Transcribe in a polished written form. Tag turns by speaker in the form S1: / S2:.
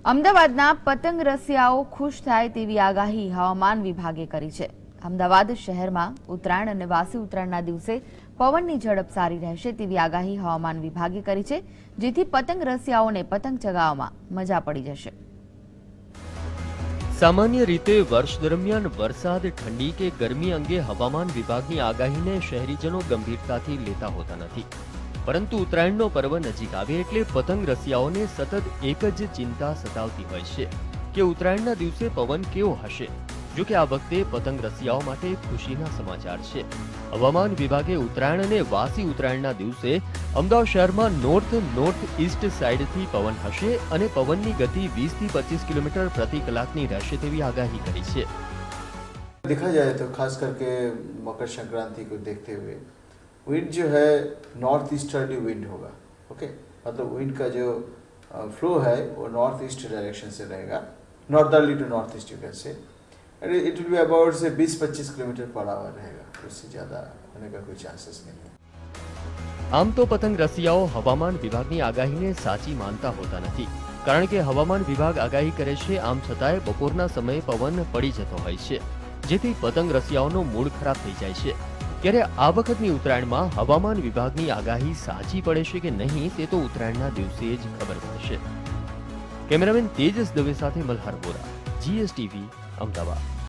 S1: અમદાવાદના પતંગ રસિયાઓ ખુશ થાય તેવી આગાહી હવામાન વિભાગે કરી છે। અમદાવાદ શહેરમાં ઉત્તરાયણ અને વાસી ઉત્તરાયણના દિવસે પવનની ઝડપ સારી રહેશે તેવી આગાહી હવામાન વિભાગે કરી છે, જેથી પતંગ રસિયાઓને પતંગ ચગાવવામાં મજા પડી જશે।
S2: સામાન્ય રીતે વર્ષ દરમિયાન વરસાદ, ઠંડી કે ગરમી અંગે હવામાન વિભાગની આગાહીને શહેરીજનો ગંભીરતાથી લેતા હોતા નથી, પરંતુ ઉત્તરાયણનો પર્વ નજીક આવે એટલે પતંગ રસિયાઓને સતત એક જ ચિંતા સતાવતી હોય છે કે ઉત્તરાયણના દિવસે પવન કેવો હશે। જો કે આ વખતે પતંગ રસિયાઓ માટે ખુશીના સમાચાર છે। હવામાન વિભાગે ઉત્તરાયણ અને વાસી ઉત્તરાયણના દિવસે અમદાવાદ શહેરમાં નોર્થ ઈસ્ટ સાઇડથી પવન હશે અને પવનની ગતિ 20 થી 25 કિલોમીટર પ્રતિ કલાકની રહેશે તેવી આગાહી કરી છે।
S3: देखा जाए तो खास करके मकर संक्रांति को देखते हुए विंड जो है नॉर्थ ईस्टर्ली विंड होगा। ओके, मतलब विंड का जो फ्लो है वो नॉर्थ ईस्ट डायरेक्शन से रहेगा, northerly to north east you can say, and it will be about से 20-25 किलोमीटर पर आवर रहेगा, उससे ज़्यादा होने का कोई चांसेस नहीं है।
S2: આમ તો પતંગ રસિયાઓ હવામાન વિભાગની આગાહીને સાચી માનતા હોતા નથી, કારણ કે હવામાન વિભાગ આગાહી કરે છે, આમ છતાંય બપોરના સમયે પવન પડી જતો હોય છે, જેથી પતંગ રસિયાઓનો મૂડ ખરાબ થઈ જાય છે। ત્યારે આ વખતની ઉત્તરાયણમાં હવામાન વિભાગની આગાહી સાચી પડે છે કે નહીં તે તો ઉત્તરાયણના દિવસે જ ખબર પડશે। કેમેરામેન તેજસ દવે સાથે મલ્હાર વોરા, GSTV, અમદાવાદ।